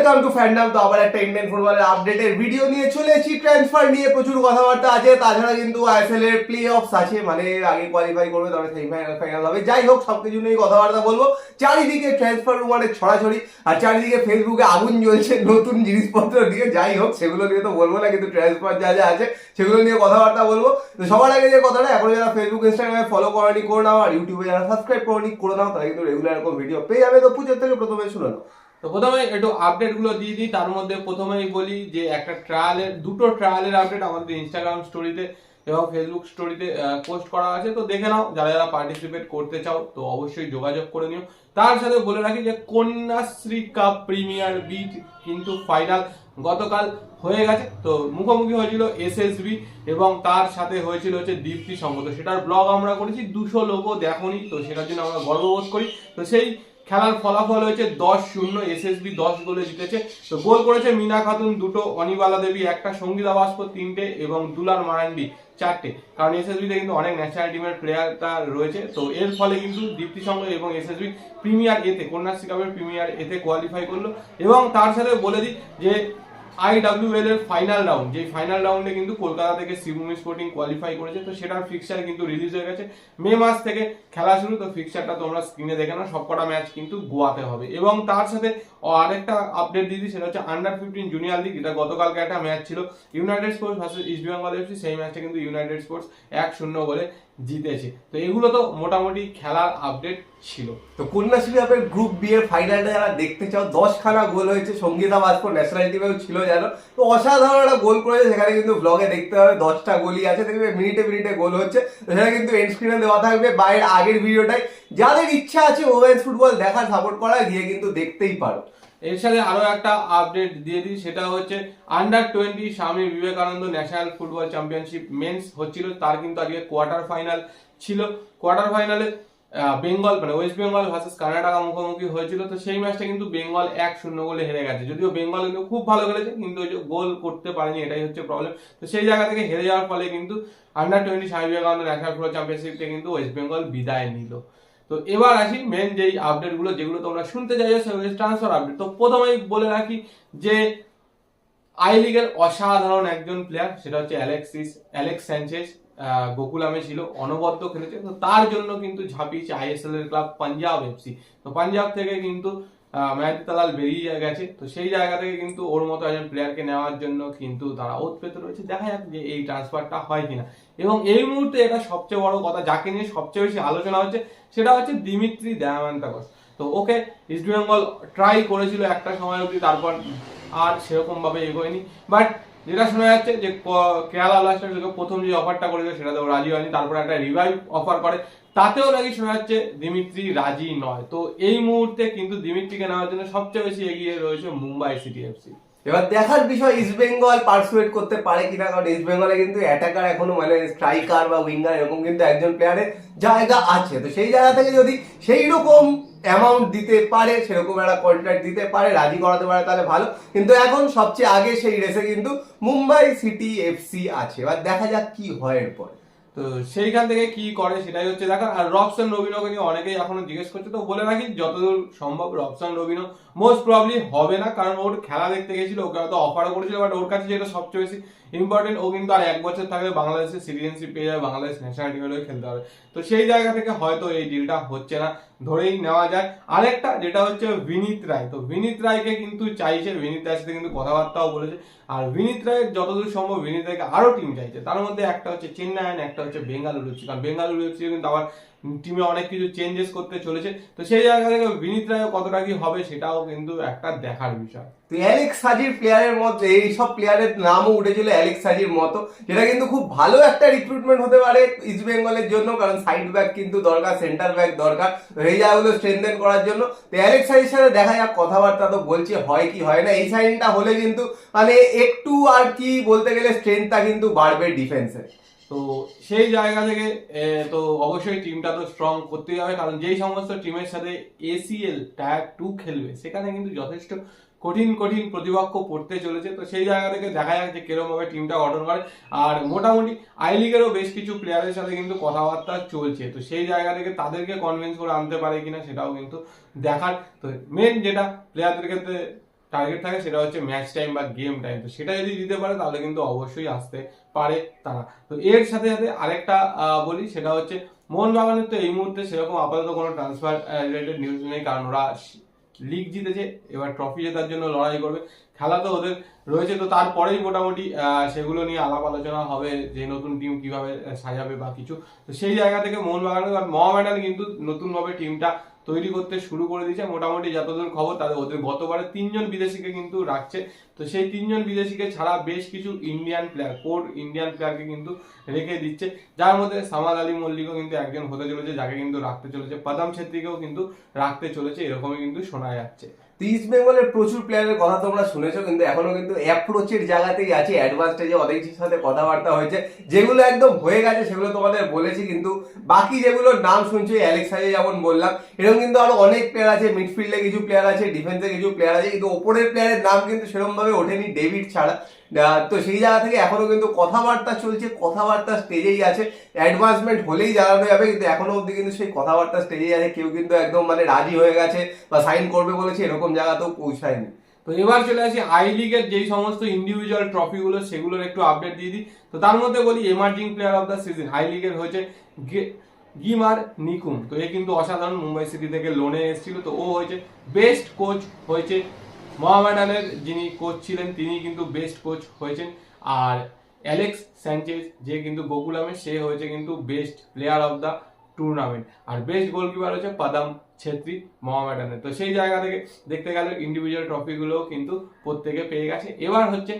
Welcome to fandom. তো আবার একটা ইন্ডিয়ান ফুটবলের আপডেটের ভিডিও নিয়ে চলে এসেছি। ট্রান্সফার নিয়ে প্রচুর কথাবার্তা আছে, তাছাড়া কিন্তু আইএসএল এর প্লে অফস আছে, মানে আগে কোয়ালিফাই করবে তবে সেমিফাইনাল ফাইনাল হবে। যাই হোক, সবকিছু নিয়ে কথাবার্তা বলবো। চারিদিকে ট্রান্সফার রুমারের ছড়াছড়ি, আর চারিদিকে ফেসবুকে আগুন জ্বলছে নতুন জিনিসপত্র দিয়ে। যাই হোক, সেগুলো নিয়ে তো বলবো না, কিন্তু ট্রান্সফার যা যা আছে সেগুলো নিয়ে কথাবার্তা বলবো। তো সবার আগে যে কথাটা, এখন যারা ফেসবুক ইনস্টাগ্রামে ফলো করেনি করে নাও, আর ইউটিউবে যারা সাবস্ক্রাইব করেনি করে নাও, তারা কিন্তু রেগুলার এরকম ভিডিও পেয়ে যাবে। তো পুজোর থেকে প্রথমে শুনে নাও। তো প্রথমে একটু আপডেট গুলো দিয়ে দিই। তার মধ্যে প্রথমেই বলি যে একটা দুটো ট্রায়ালের আপডেট আমাদের ইনস্টাগ্রাম স্টোরিতে এবং ফেসবুক স্টোরিতে পোস্ট করা আছে, তো দেখে নাও। যারা যারা পার্টিসিপেট করতে চাও তো অবশ্যই যোগাযোগ করে নিও। তার সাথে বলে রাখি যে কন্যাশ্রী কাপ প্রিমিয়ার বিট কিন্তু ফাইনাল গতকাল হয়ে গেছে। তো মুখোমুখি হয়েছিল এসএসবি এবং তার সাথে হয়েছিল হচ্ছে দীপ্তি সংঘ। তো সেটার ব্লগ আমরা করেছি, 200 লোকও দেখোনি, তো সেটার জন্য আমরা গর্ববোধ করি। তো সেই খেলার ফলাফল হয়েছে 10-0, এসএসবি 10 গোলে জিতেছে। তো গোল করেছে মিনা খাতুন 2টো, অনিবালা দেবী 1টা, সঙ্গীতা বাস্প 3টে এবং দুলাল মারান্ডি 4টে। কারণ এসএসবিতে কিন্তু অনেক ন্যাশনাল টিমের প্লেয়ারটা রয়েছে। তো এর ফলে কিন্তু দীপ্তি সংঘ এবং এসএসবি প্রিমিয়ার এতে, কন্যাশ্রী কাপের প্রিমিয়ার এতে কোয়ালিফাই করলো। এবং তার সাথে বলে দিই যে আইডব্লিউএল এর ফাইনাল রাউন্ড, যে ফাইনাল রাউন্ডে কিন্তু কলকাতা থেকে শিবভূমি স্পোর্টিং কোয়ালিফাই করেছে। তো সেটার ফিক্সচার কিন্তু রিলিজ হয়ে গেছে। মে মাস থেকে খেলা শুরু। তো ফিক্সচারটা তোমরা স্ক্রিনে দেখে নাও, সবকটা ম্যাচ কিন্তু গোয়াতে হবে। এবং তার সাথে আরেকটা আপডেট দিদি, সেটা হচ্ছে আন্ডার 15 জুনিয়র লিগ। এটা গতকালকে একটা ম্যাচ ছিল, United sports versus east Bengal FC. সেই ম্যাচটা কিন্তু ইউনাইটেড স্পোর্টস 1-0 বলে জিতেছে। তো এগুলো তো মোটামুটি খেলার আপডেট ছিল। তো কন্যাশ্রী কাপের গ্রুপ বি এর ফাইনালটা যারা দেখতে চাও, 10খানা গোল হয়েছে। সঙ্গীতা বাস্প ন্যাশনাল টিমেও ছিল জানো, তো অসাধারণ একটা গোল করেছে। সেখানে কিন্তু ব্লগে দেখতে হবে 10টা গোলই আছে, দেখবে মিনিটে মিনিটে গোল হচ্ছে। তো সেটা কিন্তু এন্ড স্ক্রিনে দেওয়া থাকবে বাইরের আগের ভিডিওটাই। যাদের ইচ্ছা আছে ওমেন্স ফুটবল দেখার, সাপোর্ট করা, গিয়ে কিন্তু দেখতেই পারো। এর সাথে আরো একটা আপডেট দিয়ে দিই, সেটা হচ্ছে under 20 Swami Vivekananda national football championship men's হচ্ছিল। তার কিন্তু আজকে কোয়ার্টার ফাইনাল ছিল। কোয়ার্টার ফাইনালে বেঙ্গল মানে ওয়েস্ট বেঙ্গল ভার্সেস কর্ণাটকা মুখোমুখি হয়েছিল। তো সেই ম্যাচটা কিন্তু বেঙ্গল 1-0 গোলে হেরে গেছে। যদিও বেঙ্গল কিন্তু খুব ভালো খেলেছে, কিন্তু ওই যে গোল করতে পারেনি, এটাই হচ্ছে প্রবলেম। তো সেই জায়গা থেকে হেরে যাওয়ার ফলে কিন্তু under 20 Swami Vivekananda national football চ্যাম্পিয়নশিপকে কিন্তু ওয়েস্ট বেঙ্গল বিদায় নিল। তো এবার আসি মেন যেই আপডেট গুলো, যেগুলো তোমরা শুনতে চাইছো, সেগুলো ট্রান্সফার আপডেট। তো প্রথমেই বলে রাখি যে আই লিগের অসাধারণ একজন প্লেয়ার, সেটা হচ্ছে অ্যালেক্স স্যানচেজ। গোকুলামে ছিল, অনবদ্য খেলেছে। তো তার জন্য কিন্তু ঝাঁপিয়েছে আইএসএল এর ক্লাব পাঞ্জাব এফসি। তো পাঞ্জাব থেকে কিন্তু মেহেদি তালাল বেরিয়ে গেছে। তো সেই জায়গা থেকে কিন্তু ওর মতো একজন প্লেয়ারকে নেওয়ার জন্য কিন্তু তারা ওতপ্রোত রয়েছে। দেখা যাক যে এই ট্রান্সফারটা হয় কিনা। এবং এই মুহূর্তে এটা সবচেয়ে বড় কথা, যাকে নিয়ে সবচেয়ে বেশি আলোচনা হচ্ছে, সেটা হচ্ছে দিমিত্রি দায়ামান্তাকস। তো ওকে ইস্ট বেঙ্গল ট্রাই করেছিল একটা সময় অবধি, তারপর আর সেরকম ভাবে এগোয়নি। বাট যেটা শোনা যাচ্ছে যে কেরালা ব্লাস্টার্স প্রথম যে অফারটা করেছিল সেটাতেও রাজি হয়নি, তারপরে একটা রিভাইভ অফার করে, তাতেও নাকি শোনা যাচ্ছে দিমিত্রি রাজি নয়। তো এই মুহূর্তে কিন্তু দিমিত্রিকে নেওয়ার জন্য সবচেয়ে বেশি এগিয়ে রয়েছে মুম্বাই সিটি এফসি। এবার দেখার বিষয় ইস্ট বেঙ্গল পার্সুয়েট করতে পারে কিনা, কারণ ইস্ট বেঙ্গলে কিন্তু অ্যাটাকার এখনো মানে স্ট্রাইকার বা উইঙ্গার এরকম কিন্তু একজন প্লেয়ারের জায়গা আছে। তো সেই জায়গা থেকে যদি সেই রকম অ্যামাউন্ট দিতে পারে, সেরকম একটা কন্ট্রাক্ট দিতে পারে, রাজি করাতে পারে, তাহলে ভালো। কিন্তু এখন সবচেয়ে আগে সেই রেসে কিন্তু মুম্বাই সিটি এফসি আছে। এবার দেখা যাক কি হয় এরপর। তো সেইখান থেকে কি করে সেটাই হচ্ছে দেখা। আর রবসন রবিনোকে নিয়ে অনেকেই এখনো জিজ্ঞেস করছে। তো বলে রাখি যতদূর সম্ভব রবসন রবিনো মোস্ট প্রবলি হবে না, কারণ ওর খেলা দেখতে গেছিল, ওকে হয়তো অফারও করেছিল। বাট ওর কাছে যেটা সবচেয়ে বেশি ইম্পর্টেন্ট, ও কিন্তু আর 1 বছর থাকলে বাংলাদেশের সিটিজেনশিপ পেয়ে যাবে, বাংলাদেশ ন্যাশনাল টিমের হয়ে খেলতে হবে। তো সেই জায়গা থেকে হয়তো এই ডিলটা হচ্ছে না, ধরেই নেওয়া যায়। আরেকটা যেটা হচ্ছে বিনীত রায়। তো বিনীত রায়কে কিন্তু চাইছে, বিনীত রায়ের সাথে কিন্তু কথাবার্তাও বলেছে। আর বিনীত রায়ের যতদূর সম্ভব বিনীত রায়কে আরো টিম চাইছে। তার মধ্যে একটা হচ্ছে চেন্নাই, একটা হচ্ছে বেঙ্গালুরু এফসি। কারণ বেঙ্গালুরু এফসি কিন্তু আবার টিমে অনেক কিছু চেঞ্জেস করতে চলেছে। তো সেই জায়গা থেকে বিনীত রায় কতটা কি হবে সেটাও কিন্তু একটা দেখার বিষয়। তো অ্যালেক্স সাজির প্লেয়ারের মধ্যে এইসব প্লেয়ারের নামও উঠেছিল অ্যালেক্স সাজির মতো, যেটা কিন্তু খুব ভালো একটা রিক্রুটমেন্ট হতে পারে ইস্ট বেঙ্গলের জন্য। কারণ সাইড ব্যাক কিন্তু দরকার, সেন্টার ব্যাক দরকার, এই জায়গাগুলো স্ট্রেনথেন করার জন্য। তো অ্যালেক্স সাজির সাথে দেখা যাক, কথাবার্তা তো বলছে, হয় কি হয় না। এই সাইনটা হলে কিন্তু মানে একটু আর কি বলতে গেলে স্ট্রেংথটা কিন্তু বাড়বে ডিফেন্সের। তো সেই জায়গা থেকে তো অবশ্যই টিমটা তো স্ট্রং করতেই হবে, কারণ যেই সমস্ত টিমের সাথে এসিএল টায়ার 2 খেলবে সেখানে কিন্তু যথেষ্ট কঠিন কঠিন প্রতিপক্ষ পড়তে চলেছে। তো সেই জায়গা থেকে দেখা যাক যে কিরকম ভাবে টিমটা গঠন করে। আর মোটামুটি আই লিগেরও বেশ কিছু প্লেয়ারের সাথে কিন্তু কথাবার্তা চলছে। তো সেই জায়গা থেকে তাদেরকে কনভিন্স করে আনতে পারে কিনা সেটাও কিন্তু দেখার। তো মেন যেটা প্লেয়ারদের ক্ষেত্রে টার্গেট থাকে সেটা হচ্ছে ম্যাচ টাইম বা গেম টাইম। তো সেটা যদি দিতে পারে তাহলে কিন্তু অবশ্যই আসতে পারে তারা। তো এর সাথে সাথে আরেকটা বলি, সেটা হচ্ছে মোহনবাগানের তো এই মুহূর্তে সেরকম আপাতত কোনো ট্রান্সফার রিলেটেড নিউজ নেই, কারণ ওরা লিগ জিতেছে, এবার ট্রফি জেতার জন্য লড়াই করবে। খেলা তো ওদের রয়েছে, তো তারপরেই মোটামুটি সেগুলো নিয়ে আলাপ আলোচনা হবে যে নতুন টিম কিভাবে সাজাবে বা কিছু। তো সেই জায়গা থেকে মোহামেডান কিন্তু নতুনভাবে টিমটা তৈরি করতে শুরু করে দিয়েছে। মোটামুটি যতদূর খবর তাদের ওদের গতবারে 3 জন বিদেশিকে কিন্তু রাখছে। তো সেই 3 জন বিদেশিকে ছাড়া বেশ কিছু ইন্ডিয়ান প্লেয়ার, কোর ইন্ডিয়ান প্লেয়ারকে কিন্তু রেখে দিচ্ছে, যার মধ্যে সামাদ আলী মল্লিকও কিন্তু একজন হতে চলেছে, যাকে কিন্তু রাখতে চলেছে। পদম ছেত্রীকেও কিন্তু রাখতে চলেছে, এরকমই কিন্তু শোনা যাচ্ছে। ইস্ট বেঙ্গলের প্রচুর প্লেয়ারের কথা তোমরা শুনেছো, কিন্তু এখনো কিন্তু অ্যাপ্রোচের জায়গাতেই আছে। অ্যাডভান্স স্টেজে অনেকের সাথে কথাবার্তা হয়েছে, যেগুলো একদম হয়ে গেছে সেগুলো তোমাদের বলেছি। কিন্তু বাকি যেগুলোর নাম শুনছো, অ্যালেক্স সাইজ যেমন বললাম, এরকম কিন্তু আরো অনেক প্লেয়ার আছে। মিডফিল্ডে কিছু প্লেয়ার আছে, ডিফেন্সে কিছু প্লেয়ার আছে, কিন্তু ওপরের প্লেয়ারের নাম কিন্তু সেরকম ভাবে ওঠেনি ডেভিড ছাড়া। তো সেই জায়গা থেকে এখনো কিন্তু কথাবার্তা চলছে, কথাবার্তা স্টেজেই আছে। অ্যাডভান্সমেন্ট হলেই জানানো যাবে, কিন্তু এখনো অব্দি কিন্তু সেই কথাবার্তা স্টেজেই আছে। কেউ কিন্তু একদম মানে রাজি হয়ে গেছে বা সাইন করবে বলেছে এরকম জায়গাতেও পৌঁছায়নি। তো এবার চলে আসি আই লিগের যেই সমস্ত ইন্ডিভিজুয়াল ট্রফিগুলো সেগুলোর একটু আপডেট দিয়ে দিই। তো তার মধ্যে বলি emerging player of the season I লিগের হয়েছে গিমার নিকুম। তো এ কিন্তু অসাধারণ, মুম্বাই সিটি থেকে লোনে এসেছিল। তো ও হয়েছে বেস্ট কোচ হয়েছে, মোহামেডানের যিনি কোচ ছিলেন তিনি কিন্তু বেস্ট কোচ হয়েছেন। আর অ্যালেক্স স্যানচেজ যে কিন্তু গোকুলামের, সে হয়েছে কিন্তু best player of the tournament. আর বেস্ট গোলকিপার হচ্ছে পদম ছেত্রী মোহামেডানের। তো সেই জায়গা থেকে দেখতে গেলে ইন্ডিভিজুয়াল ট্রফিগুলো কিন্তু প্রত্যেকে পেয়ে গেছে। এবার হচ্ছে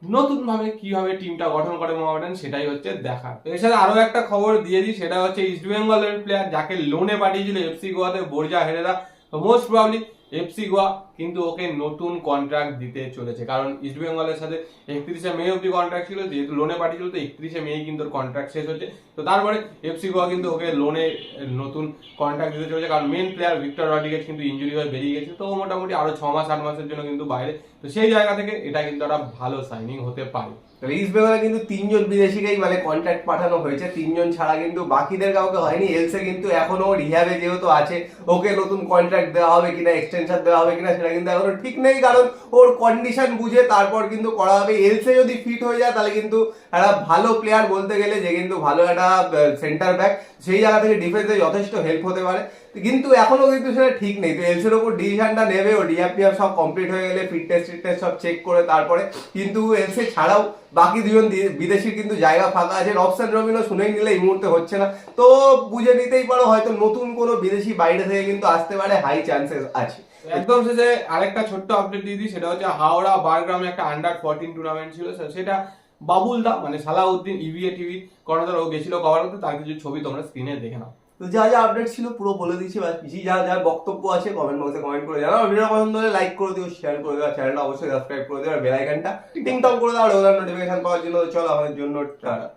নতুন ভাবে কিভাবে টিমটা গঠন করে মোহামেডান, সেটাই হচ্ছে দেখার। এর সাথে আরো একটা খবর দিয়ে দিই, সেটা হচ্ছে ইস্ট বেঙ্গলের প্লেয়ার যাকে লোনে পাঠিয়েছিল এফসি গোয়াতে, বর্জা হেরেরা। তো মোস্ট প্রবাবলি এফসি গোয়া কিন্তু ওকে নতুন কন্ট্রাক্ট দিতে চলেছে, কারণ ইস্ট বেঙ্গলের সাথে 31শে মে অব্দি কন্ট্রাক্ট ছিল, যেহেতু লোনে পাঠিয়েছিল তো 31শে মে কিন্তু কন্ট্রাক্ট শেষ হচ্ছে। তো তারপরে এফসি গোয়া কিন্তু ওকে লোনে নতুন কন্ট্রাক্ট দিতে চলেছে, কারণ মেন প্লেয়ার ভিক্টর রড্রিগেজ কিন্তু ইনজুরি হয়ে বেরিয়ে গেছে। তো মোটামুটি আরো 6 মাস 8 মাসের জন্য কিন্তু বাইরে। তো সেই জায়গা থেকে এটা কিন্তু একটা ভালো সাইনিং হতে পারে। ইস্ট বেঙ্গলে কিন্তু 3 জন বিদেশিকেই মানে কন্ট্রাক্ট পাঠানো হয়েছে, 3 জন ছাড়া কিন্তু বাকিদের কাউকে হয়নি। এলসে কিন্তু এখনো রিহ্যাবে যেহেতু আছে, ওকে নতুন কন্ট্রাক্ট দেওয়া হবে কিনা, এক্সটেনশন দেওয়া হবে কিনা সেটা কিন্তু এখনো ঠিক নেই, কারণ ওর কন্ডিশন বুঝে তারপর কিন্তু করা হবে। এলসে যদি ফিট হয়ে যায় তাহলে কিন্তু একটা ভালো প্লেয়ার বলতে গেলে, যে কিন্তু ভালো একটা সেন্টার ব্যাক, সেই জায়গা থেকে ডিফেন্সে যথেষ্ট হেল্প হতে পারে। কিন্তু এখনো কিন্তু সেটা ঠিক নেই। তো এলসের ওপর ডিসিশনটা নেবে, ও ডিএফ সব কমপ্লিট হয়ে গেলে, ফিটনেস সব চেক করে তারপরে। কিন্তু এলসে ছাড়াও বাকি 2 জন বিদেশি কিন্তু জায়গা ফাঁকা আছে। রবসান রবিনও শুনেই নিলে এই মুহূর্তে হচ্ছে না, তো বুঝে নিতেই পারো হয়তো নতুন কোনো বিদেশি বাইরে থেকে কিন্তু আসতে পারে, হাই চান্সেস আছে। একদম শেষে আরেকটা ছোট্ট আপডেট দিয়ে দিই, সেটা হচ্ছে হাওড়া বারগ্রামে একটা আন্ডার 14 টুর্নামেন্ট ছিল, সেটা বাবুল দা মানে সালাউদ্দিন ইভিএ টিভি কর্ণধার ও গেছিল কভার করতে। তার কিছু ছবি তোমরা স্ক্রিনে দেখে নাও। তো যা যা আপডেট ছিল পুরো বলে দিচ্ছি, বা কিছু যা যা বক্তব্য আছে কমেন্ট বক্সে কমেন্ট করে জানাও। ভিডিও পছন্দ হলে লাইক করে দিও, শেয়ার করে দিও, চ্যানেলটা অবশ্যই সাবস্ক্রাইব করে দিও, আর বেল আইকনটা টিং টং করে দাও রেগুলার নোটিফিকেশন পাওয়ার জন্য। চলো আমাদের জন্য টাটা।